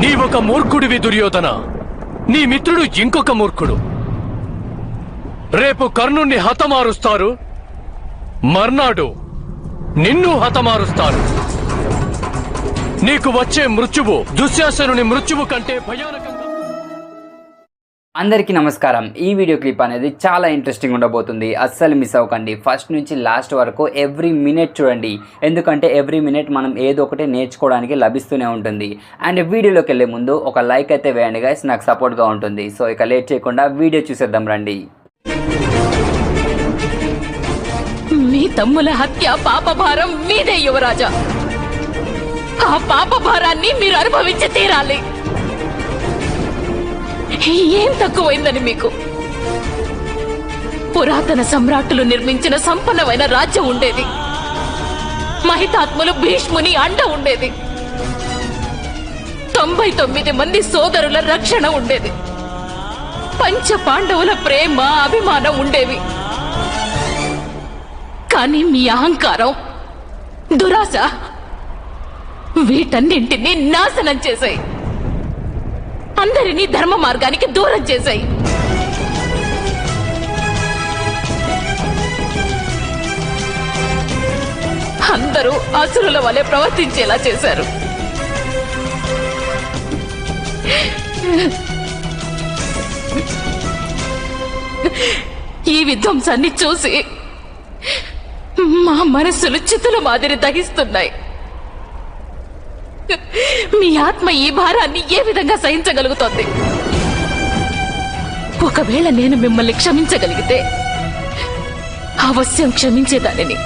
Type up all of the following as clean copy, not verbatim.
నీవొక మూర్ఖుడివి దుర్యోధన. నీ మిత్రుడు ఇంకొక మూర్ఖుడు. రేపు కర్ణుణ్ణి హతమారుస్తారు, మర్నాడు నిన్ను హతమారుస్తారు. నీకు వచ్చే మృత్యువు దుశ్శాసనుని మృత్యువు కంటే భయానకంగా. అందరికీ నమస్కారం. ఈ వీడియో క్లిప్ అనేది చాలా ఇంట్రెస్టింగ్ ఉండబోతుంది. అస్సలు మిస్ అవ్వకండి. ఫస్ట్ నుంచి లాస్ట్ వరకు ఎవ్రీ మినిట్ చూడండి. ఎందుకంటే ఎవ్రీ మినిట్ మనం ఏదో ఒకటి నేర్చుకోవడానికి లభిస్తూనే ఉంటుంది. అండ్ వీడియోలోకి వెళ్ళే ముందు ఒక లైక్ అయితే వేయండి గైస్, నాకు సపోర్ట్గా ఉంటుంది. సో ఇక లేట్ చేయకుండా వీడియో చూసేద్దాం రండి. మీ తమ్ముల హత్య పాపభారం మీదే యువరాజా. ఆ పాపభారాన్ని మీరు అనుభవించి తీరాలి. ఏం తక్కువైందని మీకు? పురాతన సమ్రాట్టులు నిర్మించిన సంపన్నమైన రాజ్యం ఉండేది. మహితాత్ములు భీష్ముని అండ ఉండేది. 99 మంది సోదరుల రక్షణ ఉండేది. పంచ పాండవుల ప్రేమ అభిమానం ఉండేవి. కానీ మీ అహంకారం, దురాశ వీటన్నింటినీ నాశనం చేశాయి. అందరినీ ధర్మ మార్గానికి దూరం చేశాయి. అందరూ అసురుల వలె ప్రవర్తించేలా చేశారు. ఈ విధ్వంసాన్ని చూసి మా మనస్సులు చితుల మాదిరి దహిస్తున్నాయి. మీ ఆత్మ ఈ భారాన్ని ఏ విధంగా సహించగలుగుతోంది? ఒకవేళ నేను మిమ్మల్ని క్షమించగలిగితే అవశ్యం క్షమించేదానిని.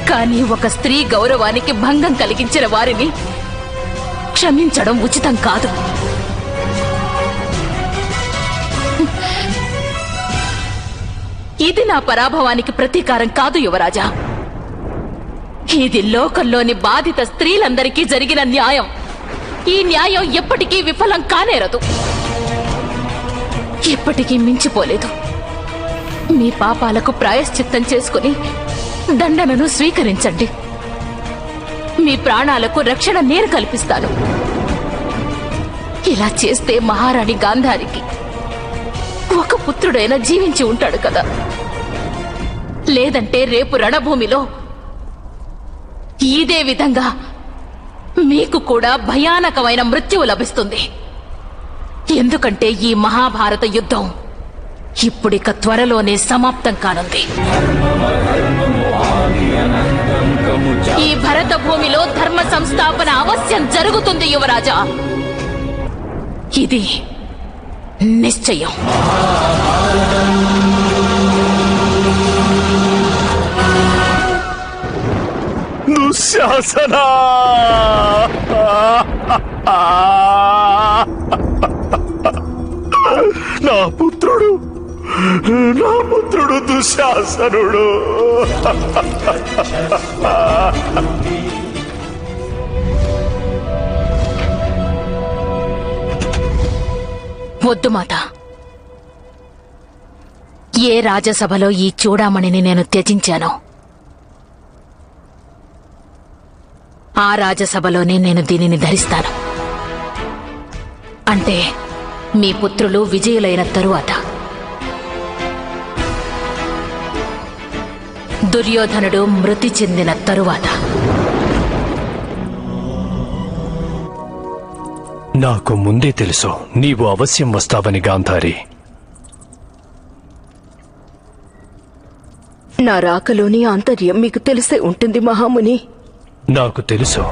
కానీ ఒక స్త్రీ గౌరవానికి భంగం కలిగించిన వారిని క్షమించడం ఉచితం కాదు. ఇది నా పరాభవానికి ప్రతీకారం కాదు యువరాజా. ఇది లోకంలోని బాధిత స్త్రీలందరికీ జరిగిన న్యాయం. ఈ న్యాయం ఎప్పటికీ విఫలం కానేరదు, ఎప్పటికీ మించిపోలేదు. మీ పాపాలకు ప్రాయశ్చిత్తం చేసుకుని దండనను స్వీకరించండి. మీ ప్రాణాలకు రక్షణ నేను కల్పిస్తాను. ఇలా చేస్తే మహారాణి గాంధారికి ఒక పుత్రుడైనా జీవించి ఉంటాడు కదా. లేదంటే రేపు రణభూమిలో ఇదే విధంగా మీకు కూడా భయానకమైన మృత్యువు లభిస్తుంది. ఎందుకంటే ఈ మహాభారత యుద్ధం ఇప్పుడిక త్వరలోనే సమాప్తం కానుంది. ఈ భరత భూమిలో ధర్మ సంస్థాపన అవశ్యం జరుగుతుంది యువరాజా. ఇది నిశ్చయం. దుశ్శాసన, నా పుత్రుడు దుశ్శాసనుడు. వద్దు మాత. ఏ రాజసభలో ఈ చూడామణిని నేను త్యజించానో ఆ రాజసభలోనే నేను దీనిని ధరిస్తాను. అంటే మీ పుత్రులు విజయులైన తరువాత. దుర్యోధనుడు మృతి చెందిన తరువాత. నాకు ముందే తెలుసు నీవు అవశ్యం వస్తావని గాంధారి. నా రాకలోని ఆంతర్యం మీకు తెలిసే ఉంటుంది మహాముని. నాకు తెలుసు.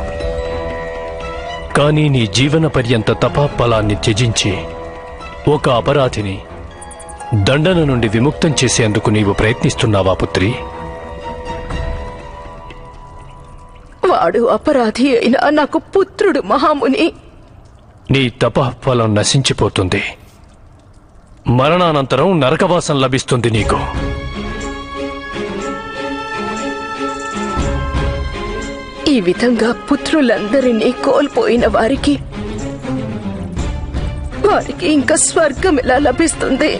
కానీ నీ జీవన పర్యంత తపాఫలాన్ని త్యజించి ఒక అపరాధిని దండన నుండి విముక్తం చేసేందుకు నీవు ప్రయత్నిస్తున్నావా పుత్రి? వాడు అపరాధి అయినా నాకు పుత్రుడు మహాముని. నీ తపఫలం నశించిపోతుంది. మరణానంతరం నరకవాసం లభిస్తుంది నీకు. ఈ విధంగా పుత్రులందరినీ కోల్పోయిన వారికి ఇంకా స్వర్గం ఎలా లభిస్తుంది?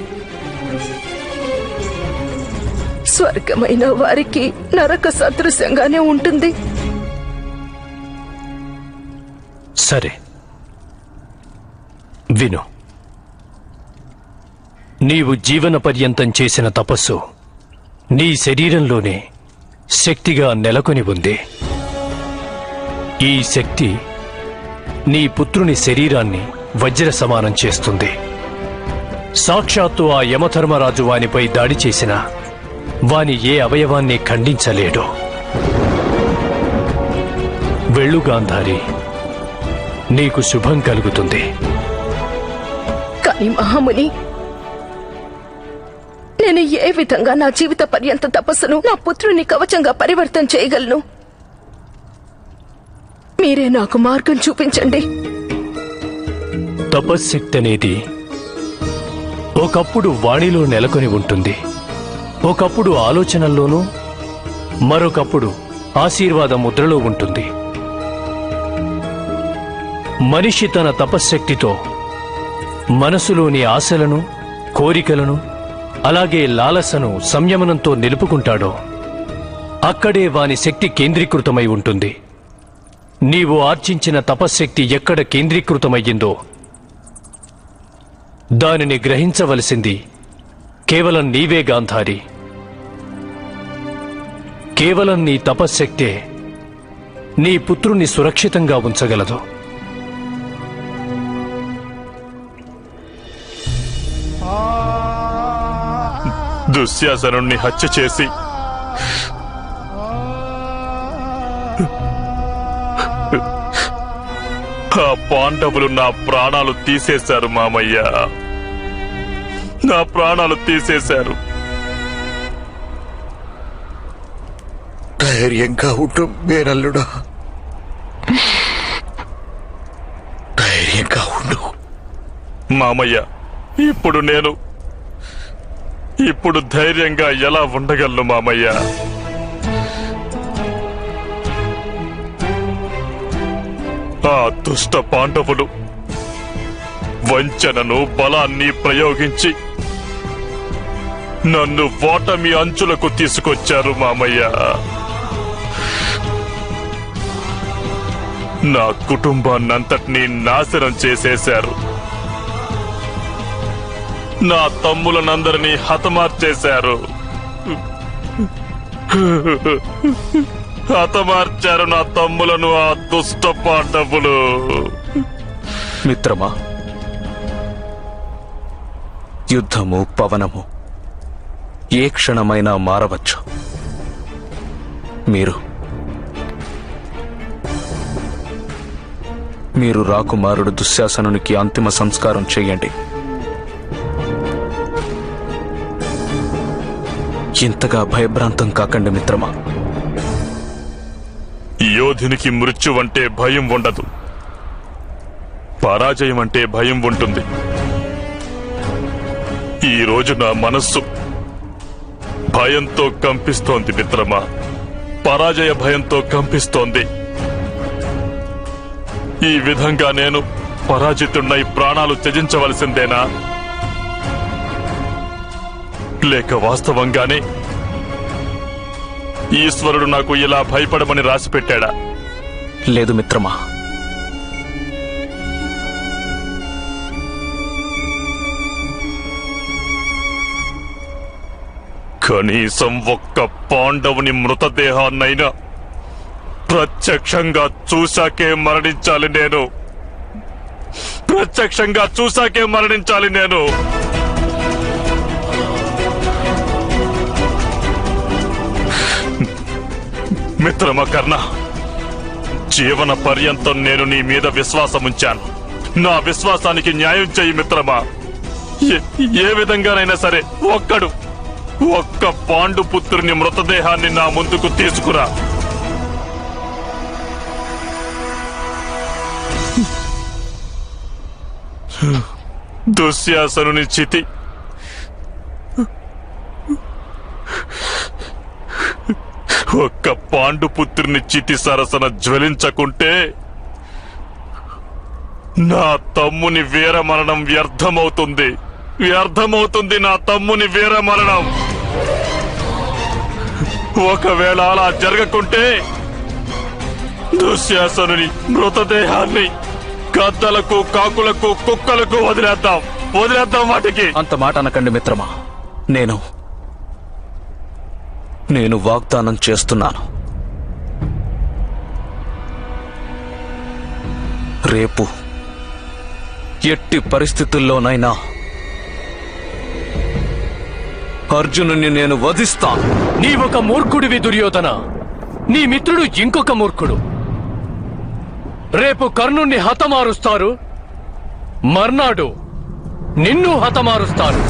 స్వర్గమైన వారికి నరక సదృశ్యంగానే ఉంటుంది. సరే, విను. నీవు జీవన పర్యంతం చేసిన తపస్సు నీ శరీరంలోనే శక్తిగా నెలకొని ఉంది. ఈ శక్తి నీ పుత్రుని శరీరాన్ని వజ్ర సమానం చేస్తుంది. సాక్షాత్తు ఆ యమధర్మరాజు వానిపై దాడి చేసిన వాని ఏ అవయవాన్ని ఖండించలేడు. వెళ్ళు గాంధారి, నీకు శుభం కలుగుతుంది. కానీ మహాముని, నేను ఏ విధంగా నా జీవిత పర్యంత తపస్సును నా పుత్రుని కవచంగా పరివర్తన చేయగలను? మీరే నాకు మార్గం చూపించండి. తపశ్శక్తి అనేది ఒకప్పుడు వాణిలో నెలకొని ఉంటుంది, ఒకప్పుడు ఆలోచనల్లోనూ, మరొకప్పుడు ఆశీర్వాద ముద్రలో ఉంటుంది. మనిషి తన తపశ్శక్తితో మనసులోని ఆశలను, కోరికలను, అలాగే లాలసను సంయమనంతో నిలుపుకుంటాడో అక్కడే వాని శక్తి కేంద్రీకృతమై ఉంటుంది. నీవు ఆర్జించిన తపశ్శక్తి ఎక్కడ కేంద్రీకృతమయ్యిందో దానిని గ్రహించవలసింది కేవలం నీవే గాంధారి. కేవలం నీ తపశ్శక్తే నీ పుత్రుణ్ణి సురక్షితంగా ఉంచగలదు. దుశ్శాసనుణ్ణి హత్య చేసి ఆ పాండవులు నా ప్రాణాలు తీసేశారు మామయ్య, నా ప్రాణాలు తీసేశారు. ధైర్యంగా ఉండు మేనల్లుడా, ధైర్యంగా ఉండు మామయ్య. ఇప్పుడు ధైర్యంగా ఎలా ఉండగలను మామయ్య? ఆ దుష్ట పాండవులు వంచనను, బలాన్ని ప్రయోగించి నన్ను ఓటమి అంచులకు తీసుకొచ్చారు మామయ్య. నా కుటుంబాన్నంతటినీ నాశనం చేసేశారు. నా తమ్ములనందరినీ హతమార్చేశారు. హతమార్చారు నా తమ్ములను ఆ దుష్ట పాండవులు. మిత్రమా, యుద్ధము, పవనము ఏ క్షణమైనా మారవచ్చు. మీరు రాకుమారుడు దుశ్శాసనునికి అంతిమ సంస్కారం చేయండి. ఇంతగా భయభ్రాంతం కాకండి మిత్రమా. యోధునికి మృత్యువంటే భయం ఉండదు, పరాజయం అంటే భయం ఉంటుంది. ఈ రోజు నా మనస్సు భయంతో కంపిస్తోంది మిత్రమా, పరాజయ భయంతో కంపిస్తోంది. ఈ విధంగా నేను పరాజితున్నై ప్రాణాలు త్యజించవలసిందేనా, లేక వాస్తవంగానే ఈశ్వరుడు నాకు ఇలా భయపడమని రాసిపెట్టాడా? లేదు మిత్రమా, కనీసం ఒక్క పాండవుని మృతదేహాన్నైనా ప్రత్యక్షంగా చూశాకే మరణించాలి నేను. ప్రత్యక్షంగా చూశాకే మరణించాలి నేను. మిత్రమ కర్ణ, జీవన పర్యంతం నేను నీ మీద విశ్వాసముంచాను. నా విశ్వాసానికి న్యాయం చెయ్యి మిత్రమా. ఏ విధంగానైనా సరే ఒక్క పాండుపుత్రుని మృతదేహాన్ని నా ముందుకు తీసుకురా. దుశ్శాసనుని చితి ఒక్క పాండుపుత్రుని చితి సరసన జ్వలించకుంటే నా తమ్ముని వీరమరణం వ్యర్థమవుతుంది. నా తమ్ముని వీరమరణం. ఒకవేళ అలా జరగకుంటే దుశ్శాసనుని మృతదేహాన్ని గద్దలకు, కాకులకు, కుక్కలకు వదిలేద్దాం వాటికి. అంత మాట అనకండి మిత్రమా. నేను వాగ్దానం చేస్తున్నాను. రేపు ఎట్టి పరిస్థితుల్లోనైనా అర్జునుని నేను వధిస్తాను. నీవొక మూర్ఖుడివి దుర్యోధన. నీ మిత్రుడు ఇంకొక మూర్ఖుడు. రేపు కర్ణుణ్ణి హతమారుస్తారు, మర్నాడు నిన్ను హతమారుస్తారు.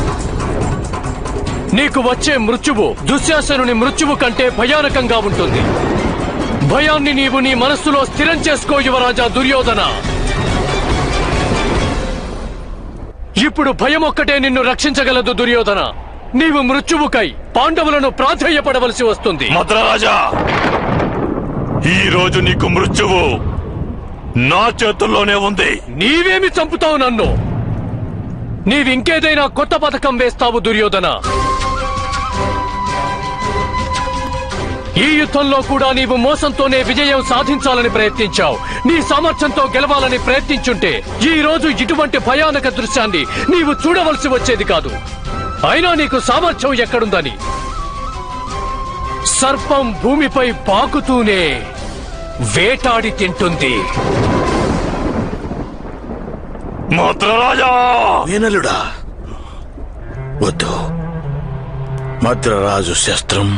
నీకు వచ్చే మృత్యువు దుశ్శాసనుని మృత్యువు కంటే భయానకంగా ఉంటుంది. భయాన్ని నీవు నీ మనస్సులో స్థిరం చేసుకో యువరాజా దుర్యోధన. ఇప్పుడు భయం ఒక్కటే నిన్ను రక్షించగలదు దుర్యోధన. నీవు మృత్యువుకై పాండవులను ప్రాధేయపడవలసి వస్తుంది. మద్రరాజా, ఈ రోజు నీకు మృత్యువు నా చేతుల్లోనే ఉంది. నీవేమి చంపుతావు నన్ను? నీవింకేదైనా కొత్త పథకం వేస్తావు దుర్యోధన. ఈ యుద్ధంలో కూడా నీవు మోసంతోనే విజయం సాధించాలని ప్రయత్నించావు. నీ సామర్థ్యంతో గెలవాలని ప్రయత్నించుంటే ఈ రోజు ఇటువంటి భయానక దృశ్యాన్ని నీవు చూడవలసి వచ్చేది కాదు. అయినా నీకు సామర్థ్యం ఎక్కడుందని? సర్పం భూమిపై పాకుతూనే వేటాడి తింటుంది. మద్రరాజా! వేనలుడా, వద్దు. మద్రరాజు శస్త్రం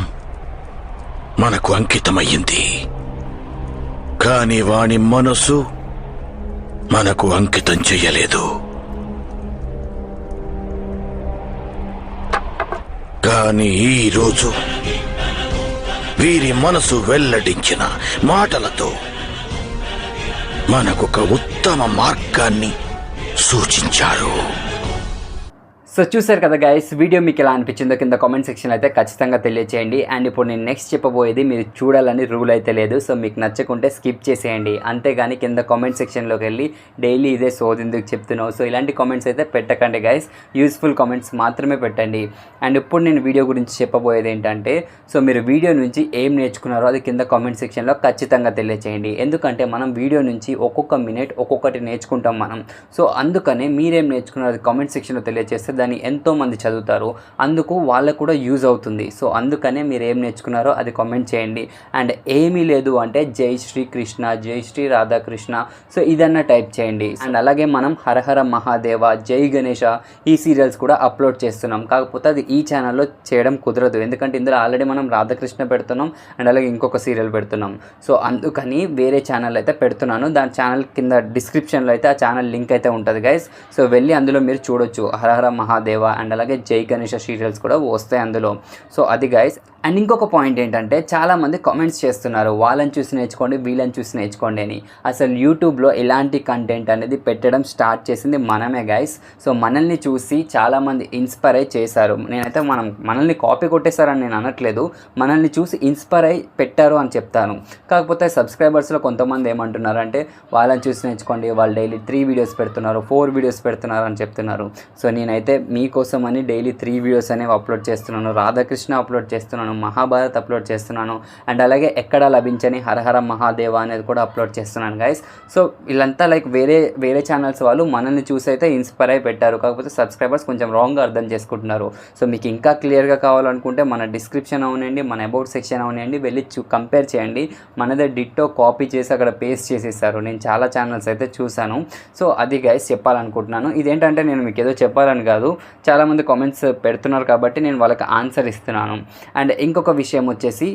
మనకు అంకితమయ్యింది, కాని వాని మనసు మనకు అంకితం చెయ్యలేదు. కాని ఈరోజు వీరి మనసు వెల్లడించిన మాటలతో మనకొక ఉత్తమ మార్గాన్ని సూచించారు. సో చూసారు కదా గైస్, వీడియో మీకు ఎలా అనిపించిందో కింద కామెంట్ సెక్షన్ అయితే ఖచ్చితంగా తెలియచేయండి. అండ్ ఇప్పుడు నేను నెక్స్ట్ చెప్పబోయేది మీరు చూడాలని రూల్ అయితే లేదు. సో మీకు నచ్చకుంటే స్కిప్ చేసేయండి. అంతేగాని కింద కామెంట్ సెక్షన్లోకి వెళ్ళి డైలీ ఇదే సోదెందుకు చెప్తున్నావు, సో ఇలాంటి కామెంట్స్ అయితే పెట్టకండి గైస్. యూస్ఫుల్ కామెంట్స్ మాత్రమే పెట్టండి. అండ్ ఇప్పుడు నేను వీడియో గురించి చెప్పబోయేది ఏంటంటే, సో మీరు వీడియో నుంచి ఏం నేర్చుకున్నారో అది కింద కామెంట్ సెక్షన్లో ఖచ్చితంగా తెలియచేయండి. ఎందుకంటే మనం వీడియో నుంచి ఒక్కొక్క మినిట్ ఒక్కొక్కటి నేర్చుకుంటాం మనం. సో అందుకనే మీరేం నేర్చుకున్నారో అది కామెంట్ సెక్షన్లో తెలియజేస్తే దాన్ని ఎంతోమంది చదువుతారు, అందుకు వాళ్ళకు కూడా యూజ్ అవుతుంది. సో అందుకనే మీరు ఏం నేర్చుకున్నారో అది కామెంట్ చేయండి. అండ్ ఏమీ లేదు అంటే జై శ్రీ కృష్ణ, జై శ్రీ రాధాకృష్ణ, సో ఇదన్నా టైప్ చేయండి. అండ్ అలాగే మనం హరహర మహాదేవ, జై గణేష ఈ సీరియల్స్ కూడా అప్లోడ్ చేస్తున్నాం. కాకపోతే అది ఈ ఛానల్లో చేయడం కుదరదు, ఎందుకంటే ఇందులో ఆల్రెడీ మనం రాధాకృష్ణ పెడుతున్నాం అండ్ అలాగే ఇంకొక సీరియల్ పెడుతున్నాం. సో అందుకని వేరే ఛానల్ అయితే పెడుతున్నాను. దాని ఛానల్ కింద డిస్క్రిప్షన్లో అయితే ఆ ఛానల్ లింక్ అయితే ఉంటుంది గైస్. సో వెళ్ళి అందులో మీరు చూడొచ్చు. హరహర మహాదేవ అండ్ అలాగే జై గణేష సీరియల్స్ కూడా వస్తాయి అందులో. సో అది గైస్. అండ్ ఇంకొక పాయింట్ ఏంటంటే, చాలామంది కామెంట్స్ చేస్తున్నారు వాళ్ళని చూసి నేర్చుకోండి, వీళ్ళని చూసి నేర్చుకోండి అని. అసలు యూట్యూబ్లో ఎలాంటి కంటెంట్ అనేది పెట్టడం స్టార్ట్ చేసింది మనమే గైస్. సో మనల్ని చూసి చాలామంది ఇన్స్పైర్ అయి చేశారు. నేనైతే మనల్ని కాపీ కొట్టేశారని నేను అనట్లేదు, మనల్ని చూసి ఇన్స్పైర్ అయి పెట్టారు అని చెప్తాను. కాకపోతే సబ్స్క్రైబర్స్లో కొంతమంది ఏమంటున్నారంటే, వాళ్ళని చూసి నేర్చుకోండి, వాళ్ళు డైలీ 3 వీడియోస్ పెడుతున్నారు, 4 వీడియోస్ పెడుతున్నారు అని చెప్తున్నారు. సో నేనైతే మీకోసం అని డైలీ 3 వీడియోస్ అనేవి అప్లోడ్ చేస్తున్నాను. రాధాకృష్ణ అప్లోడ్ చేస్తున్నాను, మహాభారత్ అప్లోడ్ చేస్తున్నాను అండ్ అలాగే ఎక్కడ లభించని హరహర మహాదేవ అనేది కూడా అప్లోడ్ చేస్తున్నాను గైస్. సో వీళ్ళంతా లైక్ వేరే ఛానల్స్ వాళ్ళు మనల్ని చూసి అయితే ఇన్స్పైర్ అయి పెట్టారు. కాకపోతే సబ్స్క్రైబర్స్ కొంచెం రాంగ్గా అర్థం చేసుకుంటున్నారు. సో మీకు ఇంకా క్లియర్గా కావాలనుకుంటే మన డిస్క్రిప్షన్ అవునండి, మన అబౌట్ సెక్షన్ అవునండి, వెళ్ళి కంపేర్ చేయండి. మనదే డిట్టో కాపీ చేసి అక్కడ పేస్ట్ చేసేసారు. నేను చాలా ఛానల్స్ అయితే చూశాను. సో అది గైస్ చెప్పాలనుకుంటున్నాను. ఇదేంటంటే నేను మీకు ఏదో చెప్పాలని కాదు, చాలామంది కామెంట్స్ పెడుతున్నారు కాబట్టి నేను వాళ్ళకి ఆన్సర్ ఇస్తున్నాను. అండ్ ఇంకొక విషయం వచ్చేసి,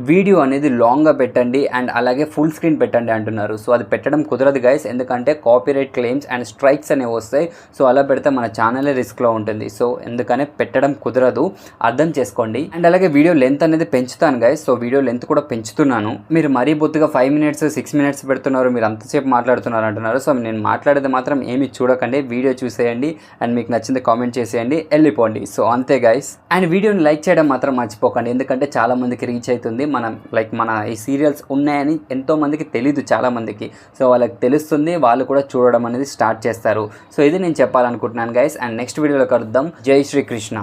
వీడియో అనేది లాంగ్గా పెట్టండి అండ్ అలాగే ఫుల్ స్క్రీన్ పెట్టండి అంటున్నారు. సో అది పెట్టడం కుదరదు గైస్, ఎందుకంటే కాపీరైట్ క్లెయిమ్స్ అండ్ స్ట్రైక్స్ అనేవి వస్తాయి. సో అలా పెడితే మన ఛానలే రిస్క్లో ఉంటుంది. సో ఎందుకనే పెట్టడం కుదరదు, అర్థం చేసుకోండి. అండ్ అలాగే వీడియో లెంత్ అనేది పెంచుతాను గైస్. సో వీడియో లెంత్ కూడా పెంచుతున్నాను. మీరు మరీ బొత్తుగా 5 మినిట్స్ 6 మినిట్స్ పెడుతున్నారు, మీరు అంతసేపు మాట్లాడుతున్నారు అంటున్నారు. సో నేను మాట్లాడేది మాత్రం ఏమి చూడకండి, వీడియో చూసేయండి అండ్ మీకు నచ్చింది కామెంట్ చేసేయండి, వెళ్ళిపోండి. సో అంతే గైస్. అండ్ వీడియోని లైక్ చేయడం మాత్రం మర్చిపోకండి, ఎందుకంటే చాలా మందికి రీచ్ అవుతుంది. మన ఈ సీరియల్స్ ఉన్నాయని ఎంతో మందికి తెలీదు చాలా మందికి. సో వాళ్ళకి తెలుస్తుంది, వాళ్ళు కూడా చూడడం అనేది స్టార్ట్ చేస్తారు. సో ఇది నేను చెప్పాలనుకుంటున్నాను గైస్. అండ్ నెక్స్ట్ వీడియోలో కలుద్దాం. జై శ్రీకృష్ణ.